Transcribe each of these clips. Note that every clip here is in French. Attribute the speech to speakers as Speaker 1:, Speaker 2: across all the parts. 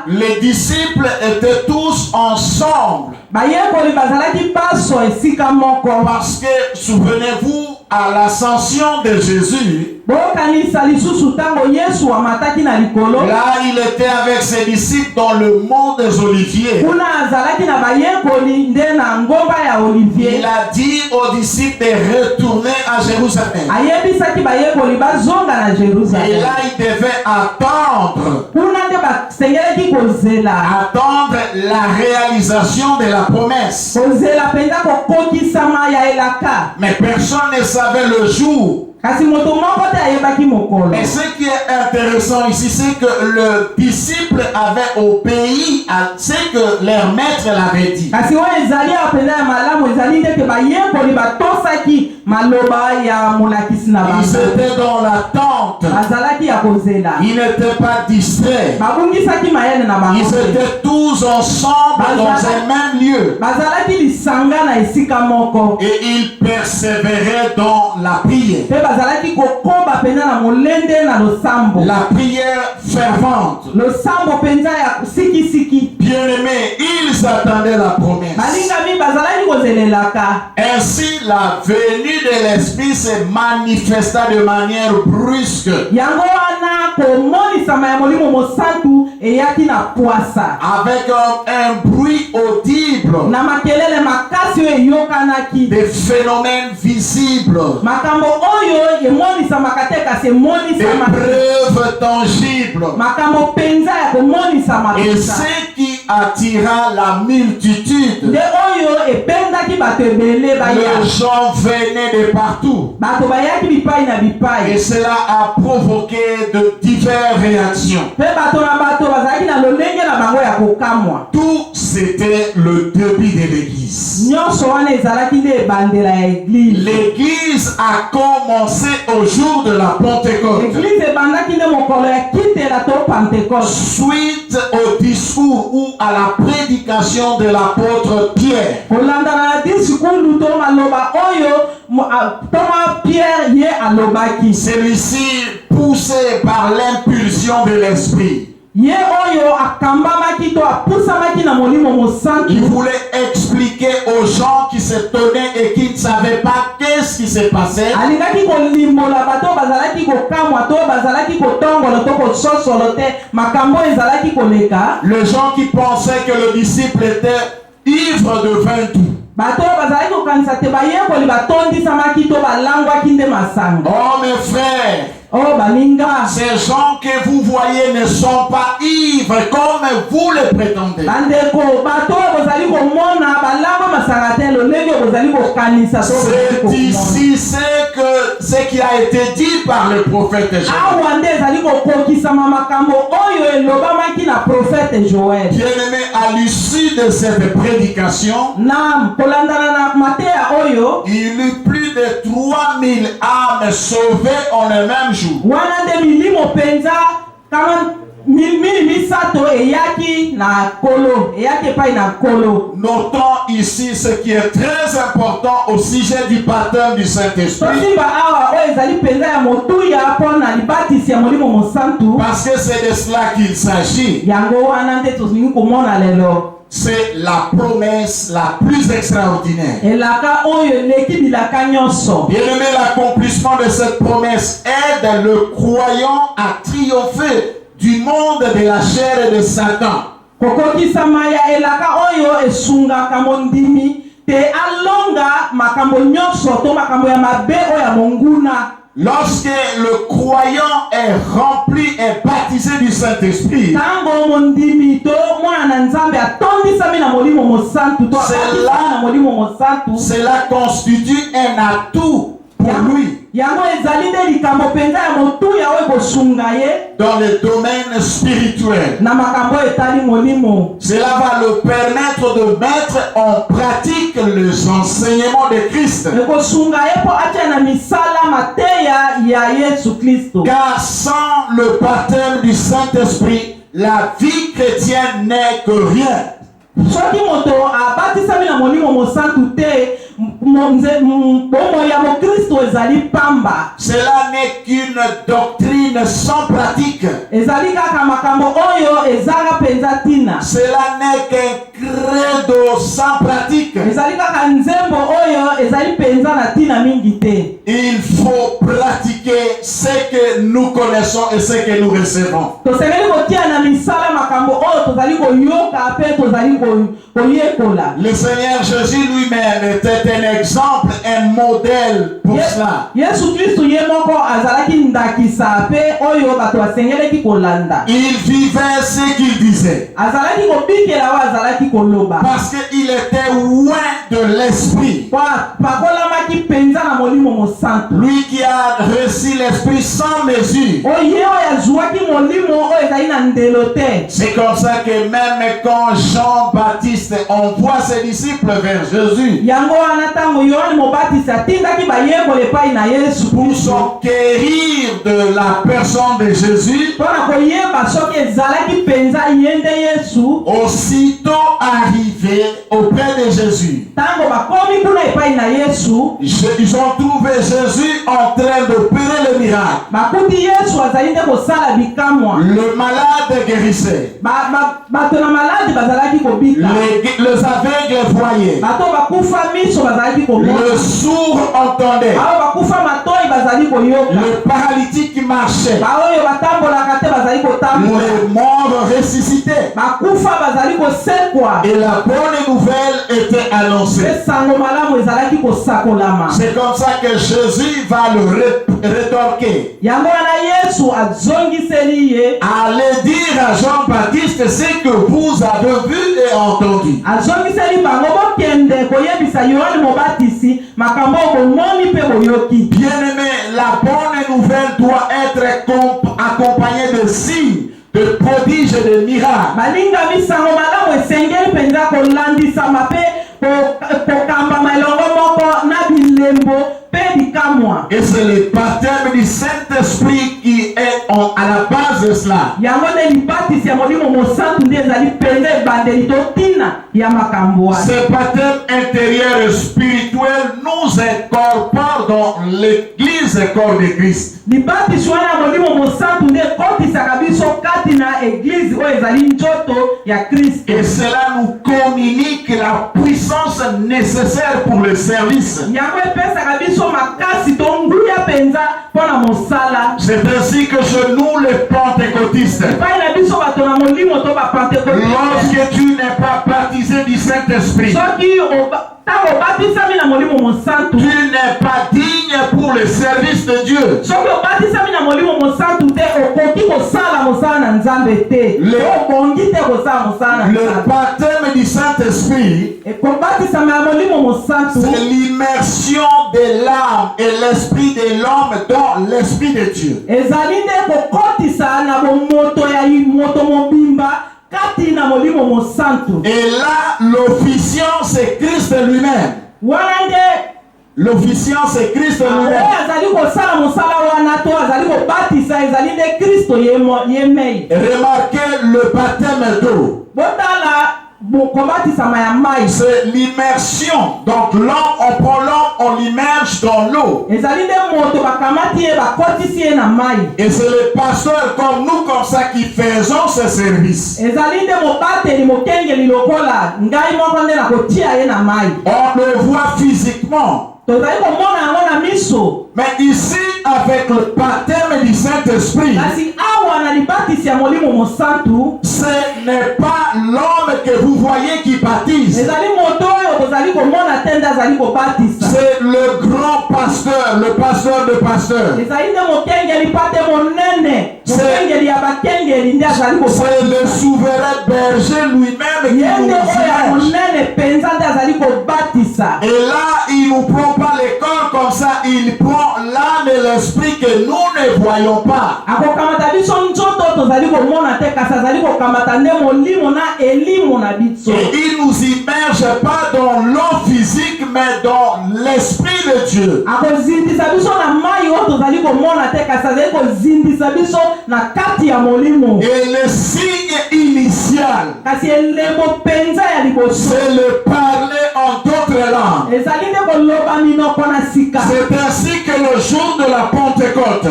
Speaker 1: les disciples étaient tous ensemble. Parce que, souvenez-vous, à l'ascension de Jésus, là il était avec ses disciples dans le mont des Oliviers. Il a dit aux disciples de retourner à Jérusalem. Et là il devait attendre la réalisation de la promesse. Mais personne ne savait le jour. Mais ce qui est intéressant ici, c'est que le disciple avait obéi à ce que leur maître l'avait dit. Ils étaient dans l'attente. Ils n'étaient pas distraits. Ils étaient tous ensemble dans un même lieu. Et ils persévéraient dans la prière. La prière fervente. Bien-aimés, ils attendaient la promesse. Ainsi, la venue de l'Esprit se manifesta de manière brusque. Avec un bruit audible. Des phénomènes visibles. Des preuves tangibles. Et ce qui attira la multitude. Les gens venaient de partout. Et cela a provoqué de diverses réactions. Tout c'était le début de l'église. L'église a commencé au jour de la Pentecôte. Suite au discours ou à la prédication de l'apôtre Pierre. Celui-ci, poussé par l'impulsion de l'Esprit, il voulait expliquer aux gens qui s'étonnaient et qui ne savaient pas qu'est-ce qui se passait. Les gens qui pensaient que le disciple était ivre de vin doux. Oh mes frères, ces gens que vous voyez ne sont pas ivres comme vous le prétendez. C'est ici ce qui a été dit par le prophète Joël. Bien-aimé, à l'issue de cette prédication, il y eut plus de 3000 âmes sauvées en le même jour. Notons ici ce qui est très important au sujet du baptême du Saint-Esprit. Parce que c'est de cela qu'il s'agit. C'est la promesse la plus extraordinaire. Bien-aimé, l'accomplissement de cette promesse aide le croyant à triompher du monde de la chair et de Satan. Lorsque le croyant est rempli et baptisé du Saint-Esprit, cela constitue un atout pour lui dans le domaine spirituel. Cela va le permettre de mettre en pratique les enseignements de Christ. Car sans le baptême du Saint-Esprit, la vie chrétienne n'est que rien. Cela n'est qu'une doctrine sans pratique. cela n'est qu'un credo sans pratique. Il faut pratiquer ce que nous connaissons et ce que nous recevons. Le Seigneur Jésus lui-même était un exemple, un modèle pour cela. Il vivait ce qu'il disait. Parce qu'il était loin de l'esprit. Lui qui a reçu l'esprit sans mesure. C'est comme ça que même quand Jean-Baptiste envoie ses disciples vers Jésus pour s'enquérir de la personne de Jésus, aussitôt arrivé auprès de Jésus, ils ont trouvé Jésus en train d'opérer le miracle. Le malade guérissait. Les aveugles voyaient. Le sourd entendait. Le paralytique marchait. Les morts ressuscitaient. Et la bonne nouvelle était annoncée. C'est comme ça que Jésus va le rétorquer. Allez dire à Jean-Baptiste ce que vous avez vu et entendu. Bien-aimé, la bonne nouvelle doit être accompagnée de signes, de prodiges et de miracles. Et c'est le baptême du Saint-Esprit qui est à la base de cela. Ce baptême intérieur et spirituel nous incorpore dans l'église corps de Christ. Et cela nous communique la puissance nécessaire pour le service. C'est ainsi que chez nous les pentecôtistes, lorsque tu n'es pas baptisé du Saint-Esprit, tu n'es pas digne pour le service de Dieu. Le baptême du Saint-Esprit, c'est l'immersion de l'âme et l'esprit de l'homme dans l'esprit de Dieu. Et là, l'officiant, c'est Christ lui-même. L'officiant, c'est Christ lui-même. Remarquez le baptême d'eau. C'est l'immersion. Donc l'homme, on prend l'homme, on l'immerge dans l'eau. Et c'est le pasteur comme nous, comme ça, qui faisons ce service. On le voit physiquement. Mais ici, avec le baptême du Saint-Esprit, ce n'est pas l'homme que vous voyez qui baptise. C'est le grand pasteur, le pasteur de pasteurs. C'est le souverain berger lui-même qui nous immerge. Et là, il nous prend pas les corps comme ça, il prend l'âme et l'esprit que nous ne voyons pas. Et il nous immerge pas dans l'eau physique, mais dans l'esprit de Dieu. Et le signe initial, c'est le parler en d'autres langues. C'est ainsi que le jour de la Pentecôte,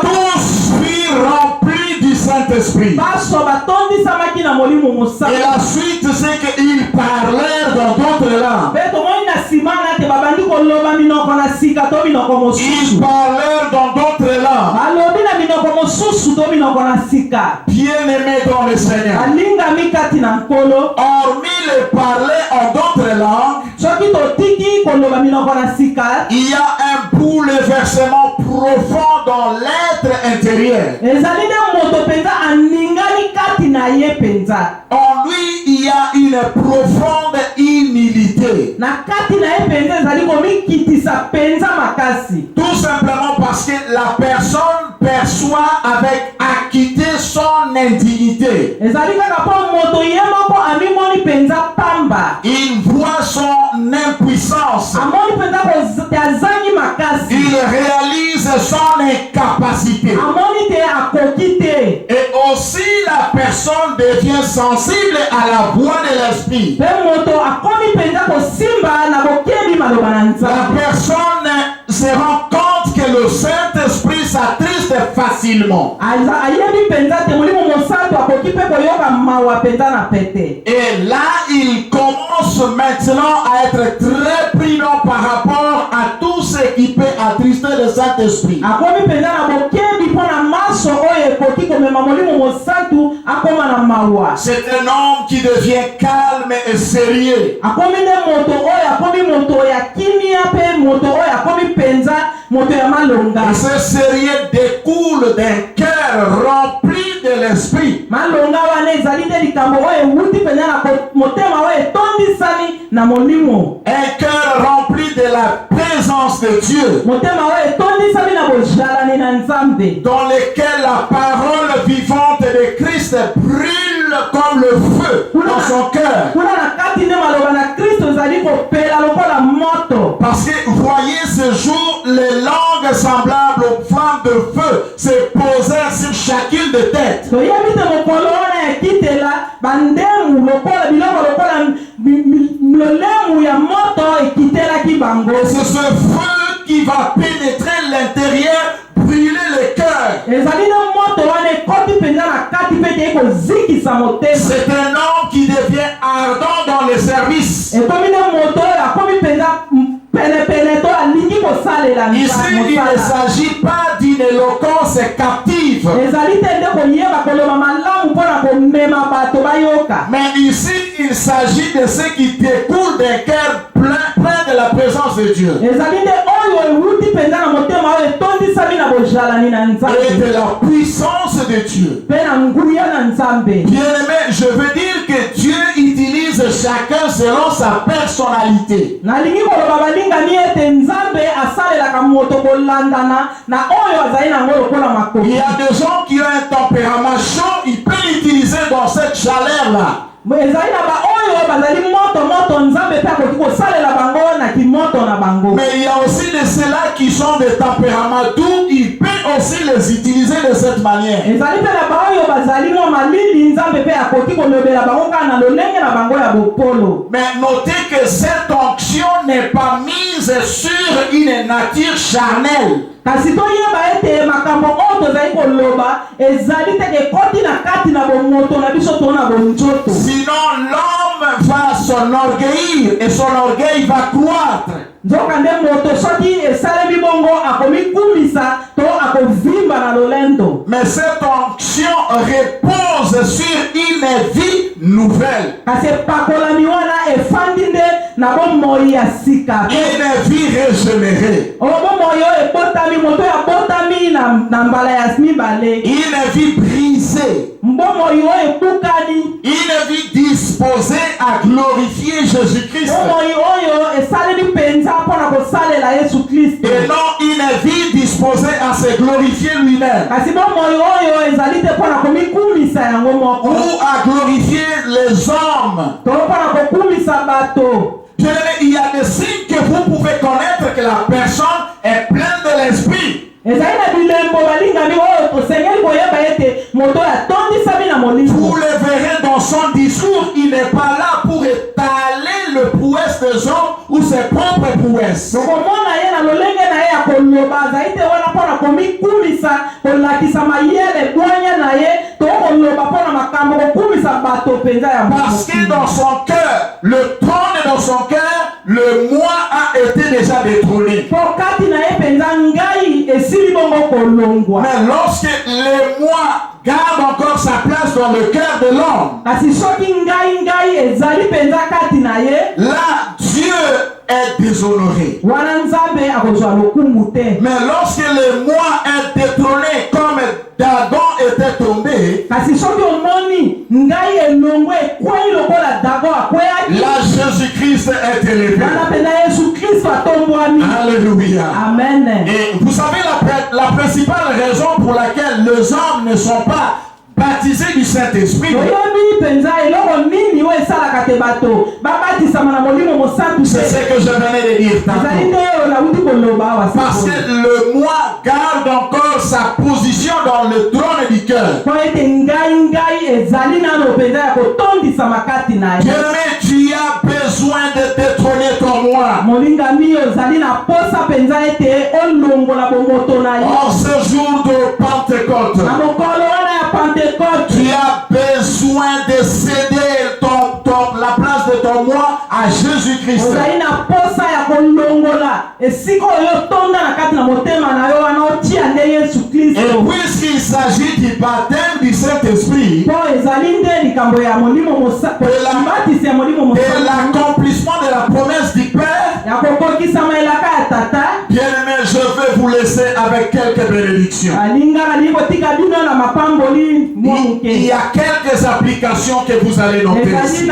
Speaker 1: tous furent remplis du Saint-Esprit. Saint-Esprit. Et la suite, c'est qu'ils parlèrent dans d'autres langues. Ils parlèrent dans d'autres langues. Bien-aimés dans le Seigneur. Hormis les parler en d'autres langues, il y a un bouleversement profond dans l'être intérieur. En lui, il y a une profonde humilité. Tout simplement parce que la personne perçoit avec acuité son indignité. Il voit son impuissance. Il réalise son incapacité. Et aussi la personne devient sensible à la voix de l'esprit. La personne se rend compte que le Saint-Esprit s'attriste facilement. Et là, il commence maintenant à être très prudent par rapport à tout ce qui peut attrister le Saint-Esprit. C'est un homme qui devient calme et sérieux. Et ce sérieux découle d'un cœur rempli de l'esprit. Un cœur rempli de la présence de Dieu, dans lequel la parole vivante de Christ brûle comme le feu dans son cœur. Parce que voyez ce jour, les langues semblables aux flammes de feu se posèrent sur chacune des têtes. C'est ce feu qui va pénétrer l'intérieur, brûler le cœur. C'est un homme qui devient ardent dans le service. Ici, il ne s'agit pas d'une éloquence captive. Mais ici, il s'agit de ce qui découle d'un cœur plein de la présence de Dieu. Et de la puissance de Dieu. Bien-aimé, je veux dire que Dieu utilise chacun selon sa personnalité. Il y a des gens qui ont un tempérament chaud, il peut l'utiliser dans cette chaleur-là. Mais il y a aussi de ceux-là qui sont de tempérament doux, il peut aussi les utiliser de cette manière. Mais notez que cette onction n'est pas mise sur une nature charnelle. Sinon l'homme va s'enorgueillir et son orgueil va croître. Mais cette onction repose sur une vie nouvelle. Une vie régénérée. Une vie brisée. Une vie disposée à glorifier Jésus-Christ. Et non une vie disposée à se glorifier lui-même. Ou à glorifier les hommes. Il y a des signes que vous pouvez connaître que la personne est pleine de l'esprit. Vous le verrez dans son discours, il n'est pas là pour étaler le prouesse des hommes ou ses propres prouesses. Parce que dans son cœur, le trône est dans son cœur, le moi a été déjà détrôné. Mais lorsque le moi garde encore sa place dans le cœur de l'homme, là, Dieu est déshonoré. Mais lorsque le moi est détrôné comme Dagon était tombé, là Jésus-Christ est élevé. Alléluia.
Speaker 2: Amen.
Speaker 1: Et vous savez la principale raison pour laquelle les hommes ne sont pas baptisés du Saint-Esprit, c'est ce que je venais de dire tantôt. Parce que le moi garde encore sa position dans le trône du cœur. Bien-aimé, tu as besoin de détrôner ton moi. En ce jour de Pentecôte, tu as besoin de céder la place de ton moi à Jésus-Christ. Et puisqu'il s'agit du baptême du Saint-Esprit, de l'accomplissement de la promesse du Père, bien-aimé, je vais vous laisser avec quelques bénédictions. Il y a quelques applications que vous allez noter ici.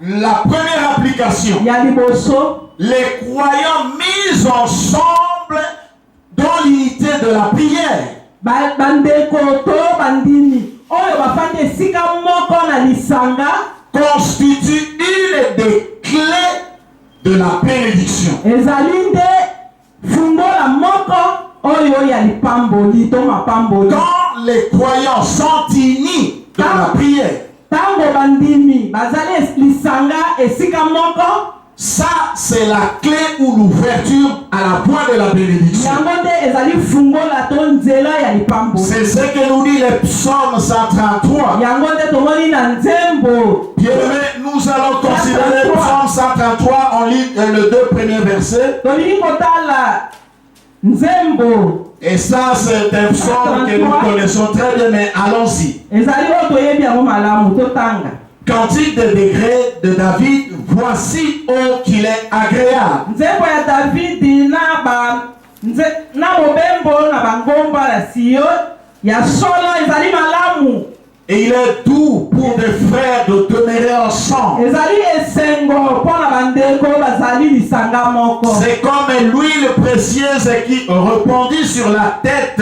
Speaker 1: La première application, les croyants mis ensemble dans l'unité de la prière. Constitue une des clés de la bénédiction. Quand les croyants sont unis dans la prière, ça c'est la clé ou l'ouverture à la voie de la bénédiction. C'est ce que nous dit le psaume 133. Bien aimé, nous allons considérer le psaume 133. On lit les deux premiers versets. Et ça c'est un psaume que nous connaissons très bien, mais allons-y. Cantique de degré de David, voici ô qu'il est agréable. Et il est doux pour des frères de demeurer ensemble. C'est comme l'huile précieuse qui répandit sur la tête.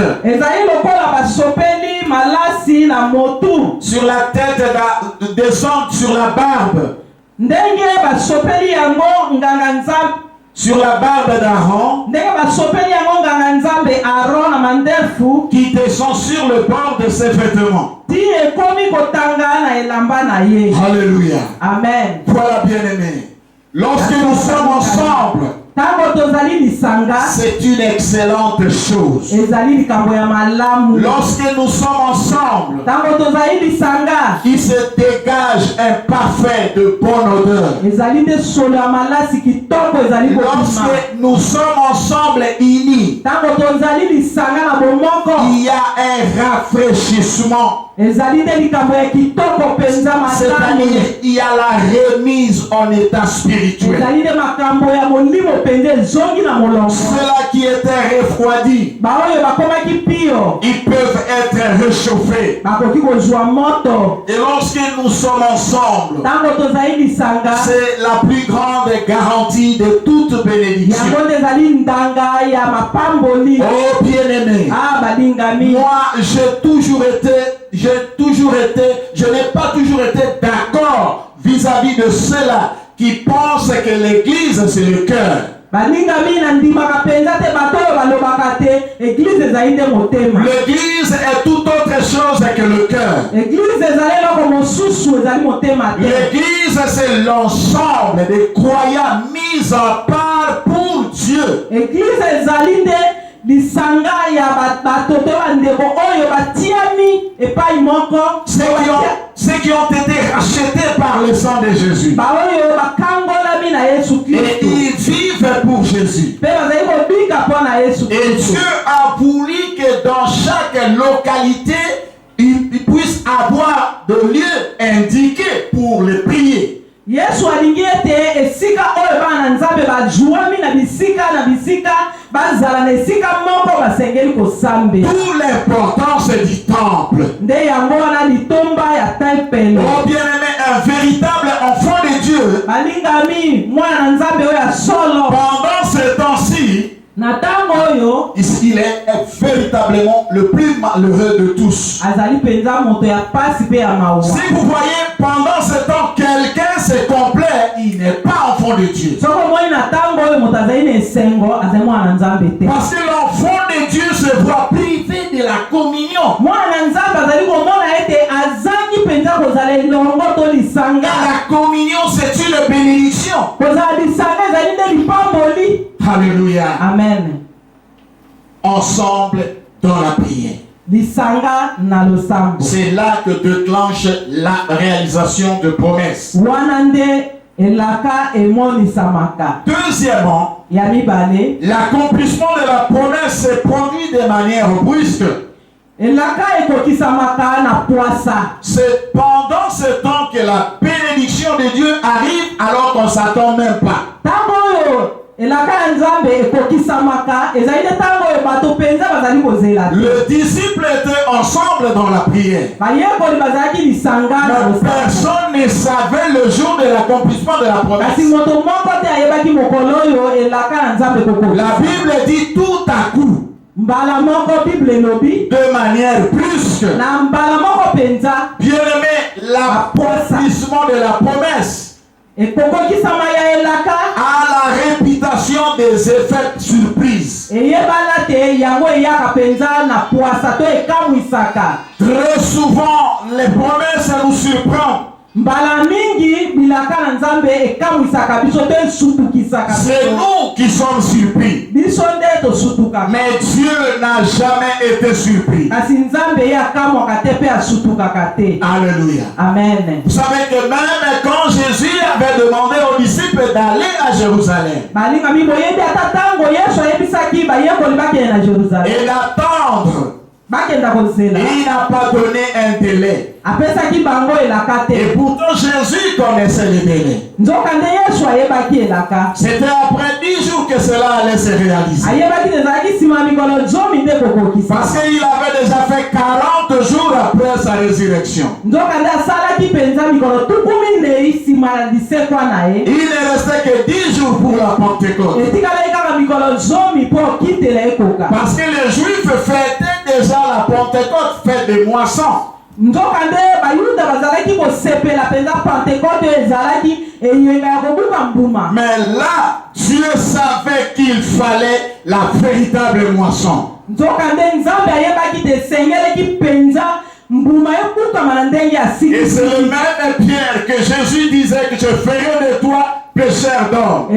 Speaker 1: Sur la tête descend sur la barbe. Sur la barbe d'Aaron, qui descend sur le bord de ses vêtements. Alléluia.
Speaker 2: Amen.
Speaker 1: Voilà, bien-aimé. Lorsque nous sommes ensemble, c'est une excellente chose. Lorsque nous sommes ensemble, il se dégage un parfum de bonne odeur. Lorsque nous sommes ensemble unis, il y a un rafraîchissement. C'est-à-dire, il y a la remise en état spirituel. Ceux-là qui étaient refroidis, ils peuvent être réchauffés. Et lorsque nous sommes ensemble, c'est la plus grande garantie de toute bénédiction. Oh bien-aimé, moi je n'ai pas toujours été d'accord vis-à-vis de ceux-là qui pensent que l'église c'est le cœur. L'église est tout autre chose que le cœur. L'église c'est l'ensemble des croyants mis à part pour Dieu. ceux qui ont été rachetés par le sang de Jésus. Et ils vivent pour Jésus. Et Dieu a voulu que dans chaque localité, il puisse avoir de lieux indiqués pour les prier.
Speaker 2: Yesu alingi ete esika oyo bana nzambe bajuami na bisika bazala na esika moko basengeli kosambe.
Speaker 1: Tout l'importance du temple.
Speaker 2: Nde yango wana litomba ya tempelo.
Speaker 1: Oh bien-aimé, un véritable enfant de Dieu.
Speaker 2: Balingami mwana nzambe oyo solo.
Speaker 1: Pendant ce temps-ci,
Speaker 2: il
Speaker 1: est véritablement le plus malheureux de tous.
Speaker 2: Si
Speaker 1: vous voyez, pendant ce temps, quelqu'un se complaît, il n'est pas enfant de Dieu. Parce que l'enfant de Dieu se voit privé de la communion. La communion, c'est une bénédiction. Alléluia.
Speaker 2: Amen.
Speaker 1: Ensemble dans la prière. C'est là que déclenche la réalisation de promesses. Deuxièmement, l'accomplissement de la promesse se produit de manière brusque. C'est pendant ce temps que la bénédiction de Dieu arrive alors qu'on ne s'attend même pas. Le disciple était ensemble dans la prière. Mais personne ne savait le jour de l'accomplissement de la promesse. La Bible dit tout à coup, de manière brusque. Bien-aimé, l'accomplissement de la promesse a la réputation des effets surprises. Très souvent, les promesses nous surprennent. C'est nous qui sommes surpris. Mais Dieu n'a jamais été surpris. Alléluia.
Speaker 2: Amen.
Speaker 1: Vous savez que même quand Jésus avait demandé aux disciples d'aller à Jérusalem et d'attendre, il n'a pas donné un délai. Et pourtant Jésus connaissait les délais. C'était après 10 jours que cela allait se réaliser. Parce qu'il avait déjà fait 40 jours après sa résurrection. Il ne restait que 10 jours pour la Pentecôte. Parce que les Juifs fêtaient déjà la Pentecôte, fête des moissons. Mais là, Dieu savait qu'il fallait la véritable moisson. Et c'est le même Pierre que Jésus disait que je ferai de toi pécheur d'homme. Il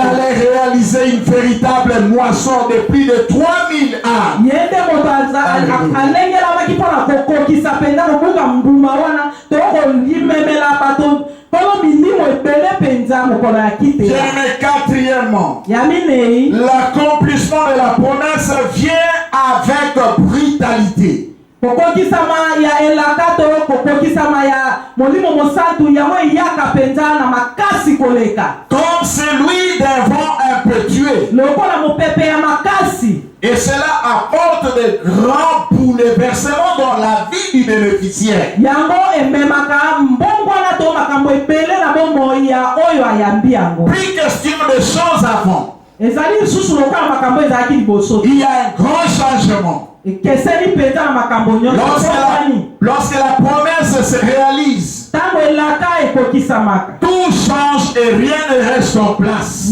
Speaker 1: allait réaliser une véritable moisson de plus de 3000 âmes. Quatrièmement, l'accomplissement de la promesse vient avec brutalité. Comme celui d'un vent impétueux. Et cela apporte de grands bouleversements dans la vie du bénéficiaire. Plus question de choses avant. Il y a un grand changement. Lorsque la promesse se réalise, tout change et rien ne reste en place.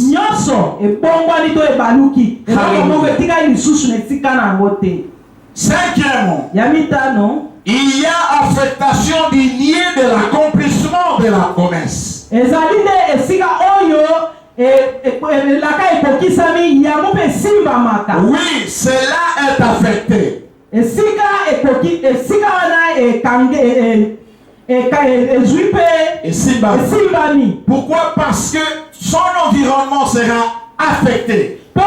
Speaker 1: Cinquièmement, il y a affectation du lien de l'accomplissement de la promesse.
Speaker 2: elaka ekokisami yango mpe esimbamaka.
Speaker 1: Oui, cela est affecté.
Speaker 2: Esika wana ezwi mpe esimbami.
Speaker 1: Pourquoi? Parce que son environnement sera affecté.
Speaker 2: Po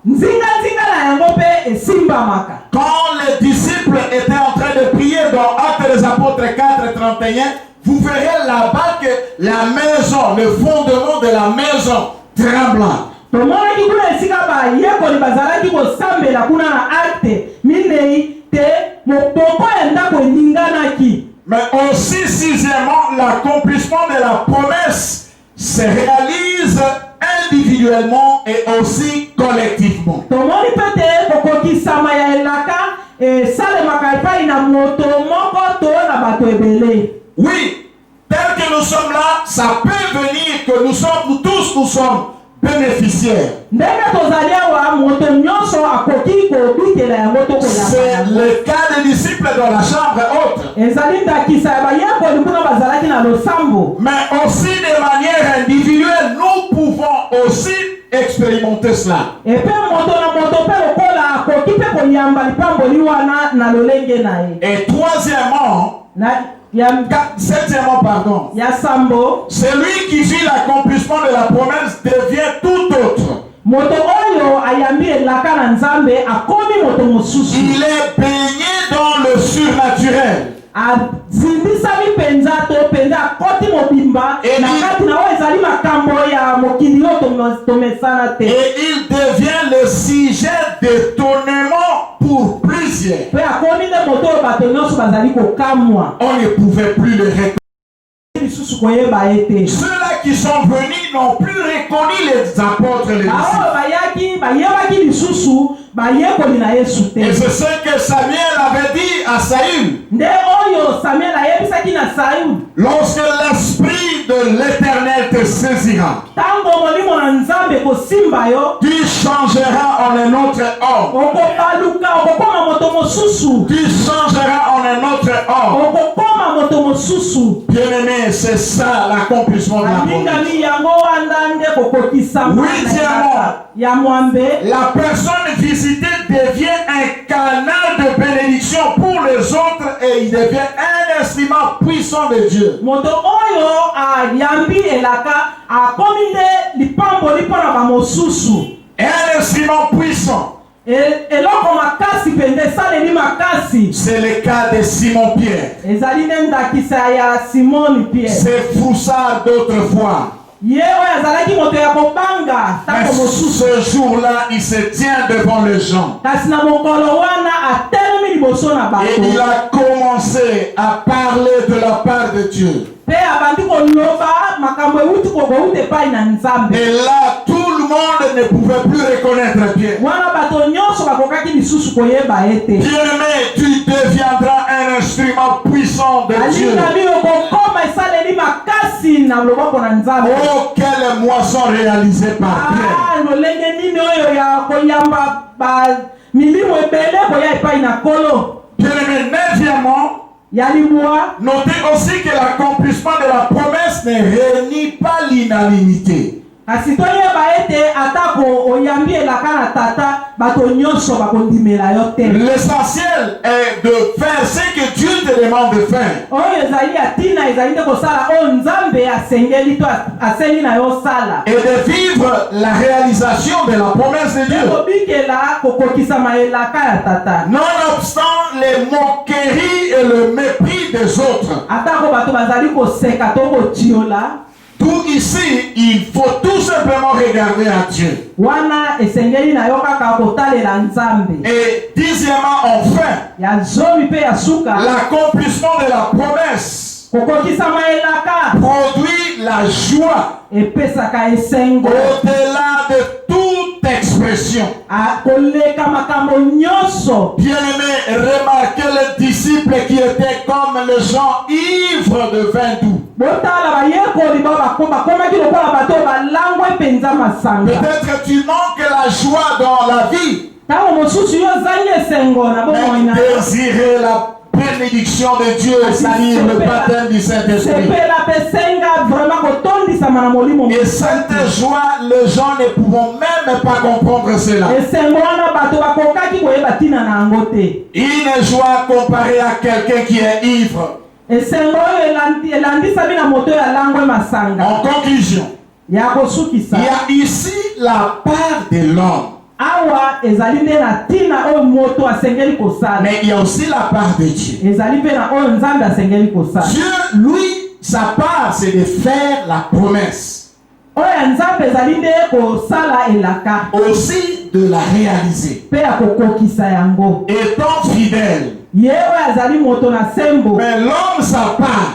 Speaker 2: nzinga na yango mpe esimbamaka.
Speaker 1: Quand les disciples étaient en train de prier dans Actes des Apôtres 4:31, vous verrez là-bas que la maison, le fondement de la maison trembla.
Speaker 2: Tomonaki kuna esika bayekoli bazalaki kosambela kuna na Acte minei te moboko ya ndako eninganaki.
Speaker 1: Mais aussi, sixièmement, l'accomplissement de la promesse se réalise individuellement et aussi collectivement.
Speaker 2: Tomoni pete kokokisama ya elaka salemaka epai na moto moko to na bato ebele.
Speaker 1: Oui, tel que nous sommes là, ça peut venir que nous sommes bénéficiaires. C'est le cas des disciples dans la chambre haute. Mais aussi de manière individuelle, nous pouvons aussi expérimenter cela. Et troisièmement, septièmement, pardon, celui qui vit l'accomplissement de la promesse devient tout autre. Il est baigné dans le surnaturel. Et il devient le sujet d'étonnement pour plusieurs. On ne pouvait plus le reconnaître. Ceux-là qui sont venus n'ont plus reconnu les apôtres, les disciples. Et c'est ce que Samuel avait dit à Saül. Lorsque l'esprit de l'Éternel te saisira, tu changeras en un autre homme. Tu changeras en un autre homme. Bien-aimé, c'est ça l'accomplissement de la promesse. Huitièmement, la personne visitée devient un canal de bénédiction pour les autres et il devient un instrument puissant de Dieu. Un instrument puissant. C'est le cas de Simon-Pierre. C'est Froussard d'autrefois. Mais ce jour-là, il se tient devant les gens. Et il a commencé à parler de la part de Dieu. Et là, tout le monde ne pouvait plus reconnaître Pierre. Bien-aimé, tu deviendras un instrument puissant de Dieu. Oh, quelle moisson réalisée par Pierre. Bien-aimé, neuvièmement, notez aussi que l'accomplissement de la promesse ne réunit pas l'unanimité. L'essentiel est de faire ce que Dieu te demande de faire. Et de vivre la réalisation de la promesse de Dieu. Nonobstant les moqueries et le mépris des autres. Tout ici, il faut tout simplement regarder à Dieu. Et dixièmement, enfin, l'accomplissement de la promesse produit la joie au-delà de toute expression. Bien-aimé, remarquez les disciples qui étaient comme les gens ivres de vin doux. Peut-être tu manques la joie dans la vie. Mais désirer bénédiction de Dieu, c'est-à-dire le baptême du Saint-Esprit. Et cette joie, les gens ne pouvons même pas comprendre cela. Une joie comparée à quelqu'un qui est ivre. En conclusion, il y a ici la part de l'homme. Mais il y a aussi la part de Dieu. Dieu, lui, sa part, c'est de faire la promesse. Aussi de la réaliser. Étant fidèle. Mais l'homme, sa part,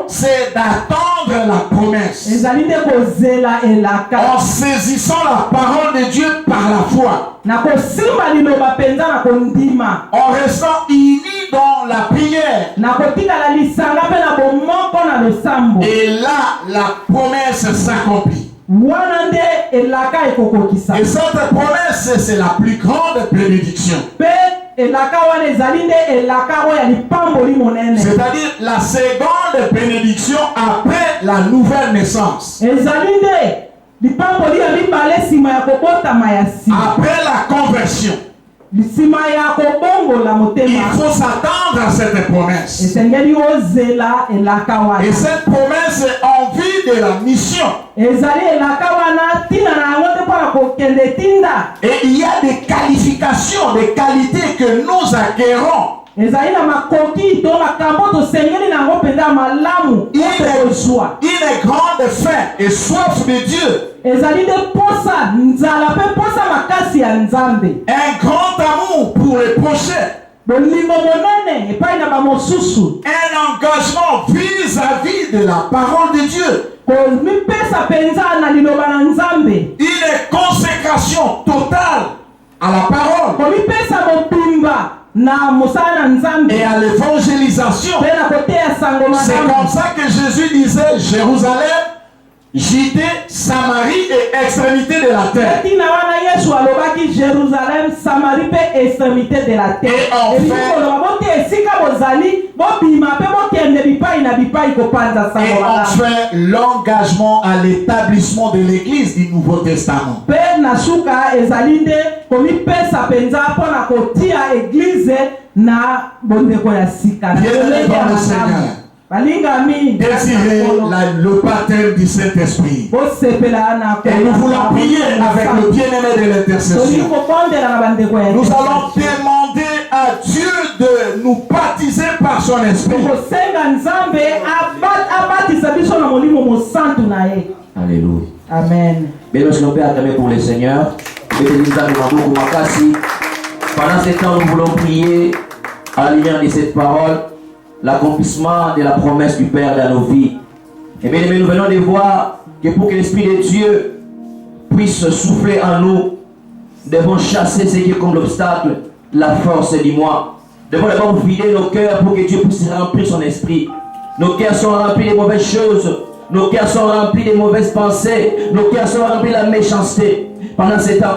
Speaker 1: c'est d'attendre la promesse en saisissant la parole de Dieu par la foi, en restant unis dans la prière. Et là, la promesse s'accomplit. Et cette promesse, c'est la plus grande bénédiction. C'est-à-dire la seconde bénédiction après la nouvelle naissance. Après la conversion. Il faut s'attendre à cette promesse. Et cette promesse est en vue de la mission. Et il y a des qualifications, des qualités que nous acquérons. Une grande faim et soif de Dieu. Un grand amour pour les prochains. Un engagement vis-à-vis de la parole de Dieu. Une consécration totale à la parole et à l'évangélisation. C'est comme ça que Jésus disait: Jérusalem, Judée, Samarie et extrémité de la terre. Et enfin, l'engagement à l'établissement de l'église du Nouveau Testament. Désirez le baptême du Saint-Esprit. Et nous voulons prier avec le bien-aimé de l'intercession. Nous allons demander à Dieu de nous baptiser par son esprit.
Speaker 3: Alléluia.
Speaker 2: Amen.
Speaker 3: Bien, nous allons acclamer pour le Seigneur. Pendant ce temps, nous voulons prier à la lumière de cette parole l'accomplissement de la promesse du Père dans nos vies. Et bien, nous venons de voir que pour que l'Esprit de Dieu puisse souffler en nous, nous devons chasser ce qui est comme l'obstacle, la force du moi. Nous devons d'abord vider nos cœurs pour que Dieu puisse remplir son esprit. Nos cœurs sont remplis de mauvaises choses. Nos cœurs sont remplis de mauvaises pensées. Nos cœurs sont remplis de la méchanceté. Pendant ce temps,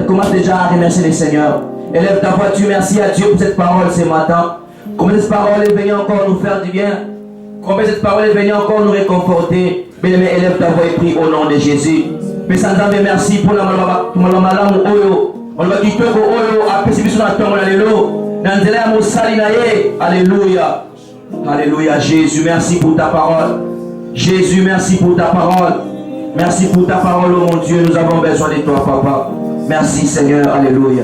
Speaker 3: commence déjà à remercier le Seigneur. Élève ta voix, tu merci à Dieu pour cette parole ce matin. Combien cette parole est venue encore nous faire du bien. Combien cette parole est venue encore nous réconforter. Bien-aimé, élève ta voix et prie au nom de Jésus. Mais sans dame, merci pour la malamu oyo. On va quitter au oyo. Après, c'est bien ton alléluia. Nandela mosali na ye. Alléluia. Alléluia. Jésus, merci pour ta parole. Jésus, merci pour ta parole. Merci pour ta parole, oh mon Dieu. Nous avons besoin de toi, Papa. Merci, Seigneur. Alléluia.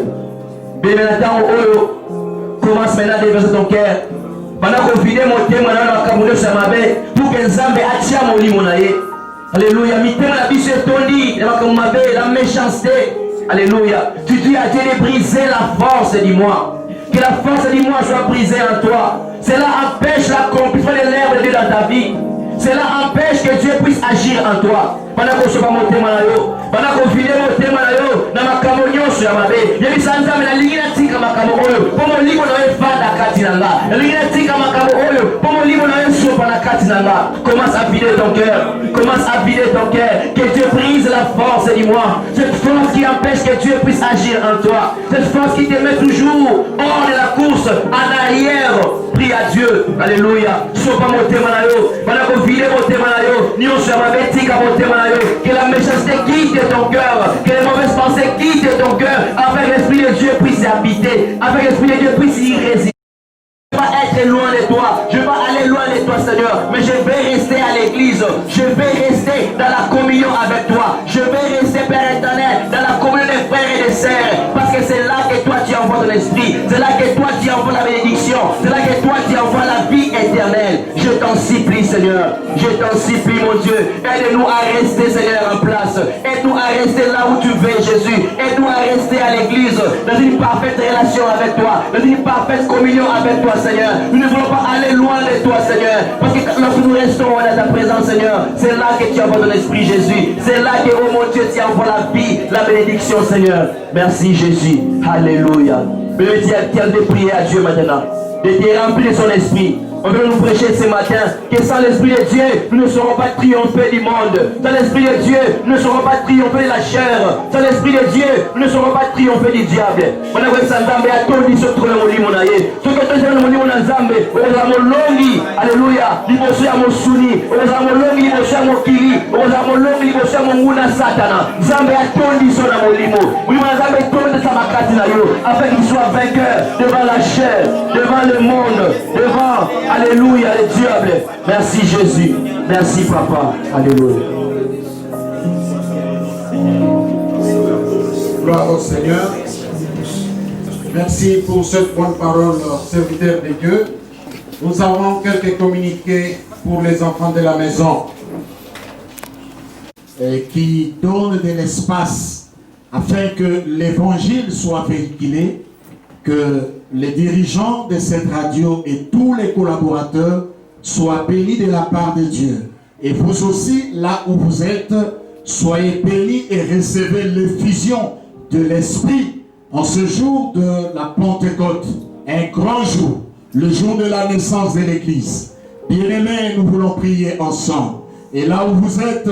Speaker 3: Bien maintenant, oyo. Commence maintenant à déverser ton cœur. Pendant qu'on finit mon thème, pour que Nzambe attire mon lit, mon aïe. Alléluia. La méchanceté. Alléluia. Tu dis à Dieu de briser la force du moi. Que la force du moi soit brisée en toi. Cela empêche l'accomplissement de l'œuvre de Dieu dans ta vie. Cela empêche que Dieu puisse agir en toi. Pendant qu'on se va monter malayo, pendant qu'on finit monter malayo, dans ma camonio sur la mabe, il y a des sanzam la ligne tika ma camoyo, pour mon livre dans les fans à Katinanga, la ligne tika ma camoyo, pour mon livre dans les soupes à la Katinanga. Nanga. Commence à vider ton cœur. Commence à vider ton cœur. Que Dieu brise la force, dis-moi. Cette force qui empêche que Dieu puisse agir en toi. Cette force qui te met toujours hors de la course, en arrière. Prie à Dieu. Alléluia. Sopa motema na yo. Banako vide motema na yo. Ni on se mabetika motema na yo. Que la méchanceté quitte ton cœur. Que les mauvaises pensées quittent ton cœur. Afin que l'Esprit de Dieu puisse y habiter. Afin que l'Esprit de Dieu puisse y résider. Je ne vais pas être loin de toi, je vais pas aller loin de toi, Seigneur, mais je vais rester à l'église, je vais rester dans la communion avec toi, je vais rester, Père éternel, dans la communion des frères et des sœurs, parce que c'est là que toi tu envoies ton esprit, c'est là que toi tu envoies la bénédiction, c'est là que toi tu envoies la vie éternelle. Je t'en supplie, Seigneur, je t'en supplie, mon Dieu, aide-nous à rester, Seigneur, en place, aide-nous à rester là où tu veux, Jésus, aide-nous à rester à l'église, dans une parfaite relation avec toi, dans une parfaite communion avec toi, Seigneur. Nous ne voulons pas aller loin de toi, Seigneur. Parce que lorsque nous restons dans ta présence, Seigneur, c'est là que tu envoies ton esprit, Jésus. C'est là que, oh mon Dieu, tu envoies la vie, la bénédiction, Seigneur. Merci, Jésus. Alléluia. Mais tiens de prier à Dieu maintenant, de te remplir de son esprit. On veut nous prêcher ce matin que sans l'Esprit de Dieu, nous ne serons pas triomphés du monde. Sans l'Esprit de Dieu, nous ne serons pas triomphés de la chair. Sans l'Esprit de Dieu, nous ne serons pas triomphés du diable. On a vu ça, Nzambe a tondi sur tout le monde. Ce que tu as dit, mon Nzambe, on a mon longi, alléluia, liboso ya mosuni, on a mon longi, liboso ya mokili, on a mon longi, liboso ya monguna satana. Nzambe a tondi sur la molimo. Oui, mon Nzambe tondi sa makati na yo, afin qu'il soit vainqueur devant la chair, devant le monde, devant alléluia, le diable. Merci Jésus. Merci Papa. Alléluia.
Speaker 4: Gloire au Seigneur. Merci pour cette bonne parole, serviteur de Dieu. Nous avons quelques communiqués pour les enfants de la maison qui donnent de l'espace afin que l'évangile soit véhiculé, que les dirigeants de cette radio et tous les collaborateurs soient bénis de la part de Dieu. Et vous aussi, là où vous êtes, soyez bénis et recevez l'effusion de l'Esprit en ce jour de la Pentecôte, un grand jour, le jour de la naissance de l'Église. Bien-aimés, nous voulons prier ensemble. Et là où vous êtes,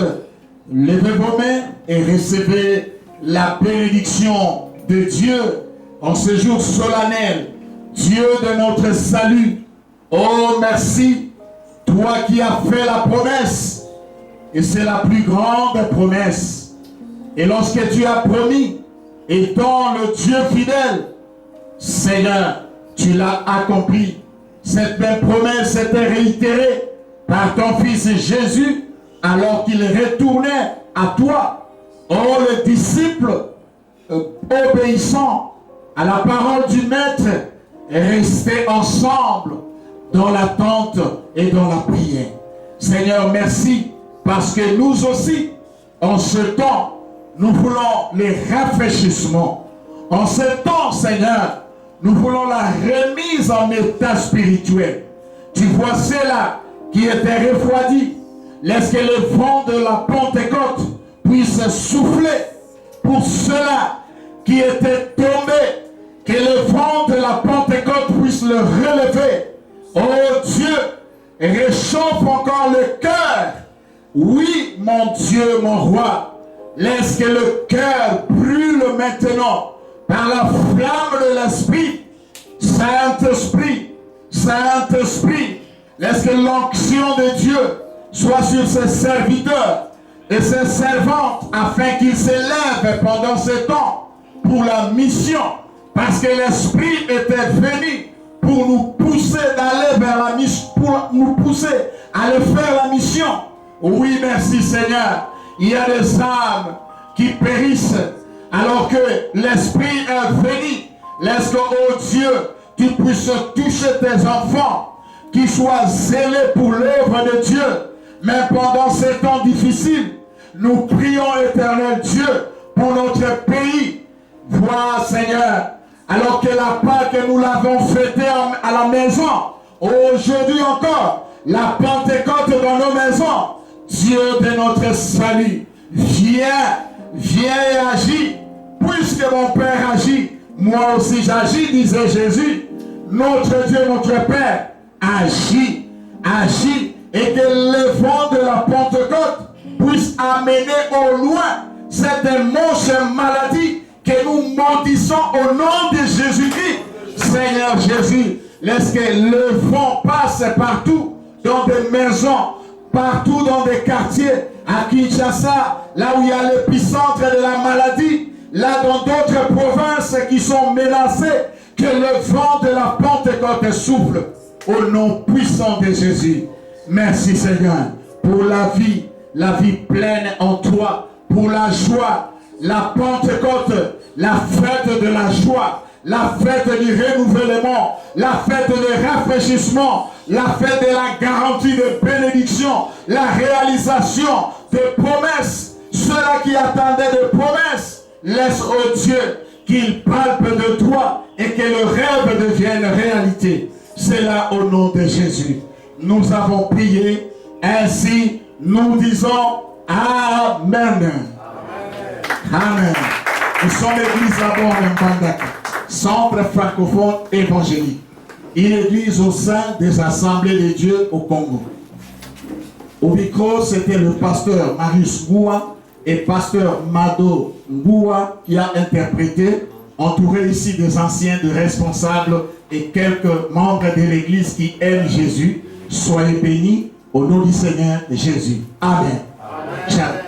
Speaker 4: levez vos mains et recevez la bénédiction de Dieu en ce jour solennel. Dieu de notre salut, oh merci, toi qui as fait la promesse, et c'est la plus grande promesse. Et lorsque tu as promis, étant le Dieu fidèle, Seigneur, tu l'as accompli. Cette même promesse était réitérée par ton Fils Jésus, alors qu'il retournait à toi. Oh, le disciple obéissant à la parole du Maître, rester ensemble dans l'attente et dans la prière. Seigneur, merci, parce que nous aussi, en ce temps, nous voulons les rafraîchissements. En ce temps, Seigneur, nous voulons la remise en état spirituel. Tu vois ceux-là qui étaient refroidis. Laisse que le vent de la Pentecôte puisse souffler pour ceux-là qui étaient tombés. Que le vent de la Pentecôte puisse le relever. Oh Dieu, réchauffe encore le cœur. Oui, mon Dieu, mon roi. Laisse que le cœur brûle maintenant par la flamme de l'Esprit. Saint-Esprit, Saint-Esprit, laisse que l'onction de Dieu soit sur ses serviteurs et ses servantes afin qu'ils s'élèvent pendant ce temps pour la mission. Parce que l'Esprit était venu pour nous pousser d'aller vers la mission, pour nous pousser à aller faire la mission. Oui, merci Seigneur. Il y a des âmes qui périssent alors que l'Esprit est venu. Laisse que, oh Dieu, tu puisses toucher tes enfants, qui soient zélés pour l'œuvre de Dieu. Mais pendant ces temps difficiles, nous prions, éternel Dieu, pour notre pays. Vois, Seigneur, alors que la Pâque, nous l'avons fêtée à la maison, aujourd'hui encore, la Pentecôte dans nos maisons, Dieu de notre salut, viens et agis, puisque mon Père agit, moi aussi j'agis, disait Jésus. Notre Dieu, notre Père, agit et que le vent de la Pentecôte puisse amener au loin cette moche maladie que nous maudissons au nom de Jésus-Christ. Seigneur Jésus, laisse que le vent passe partout, dans des maisons, partout dans des quartiers, à Kinshasa, là où il y a l'épicentre de la maladie, là dans d'autres provinces qui sont menacées, que le vent de la Pentecôte souffle au nom puissant de Jésus. Merci Seigneur pour la vie pleine en toi, pour la joie, la Pentecôte, la fête de la joie, la fête du renouvellement, la fête du rafraîchissement, la fête de la garantie de bénédiction, la réalisation de promesses. Ceux-là qui attendaient des promesses, laisse au Dieu qu'il palpe de toi et que le rêve devienne réalité. C'est là au nom de Jésus. Nous avons prié, ainsi nous disons Amen. Amen. Nous sommes l'église d'abord en Mbandaka, centre francophone évangélique. Une église au sein des assemblées de Dieu au Congo. Au micro, c'était le pasteur Marius Ngoua et pasteur Mado Ngoua qui a interprété, entouré ici des anciens, des responsables et quelques membres de l'église qui aiment Jésus. Soyez bénis au nom du Seigneur Jésus. Amen. Amen. Ciao.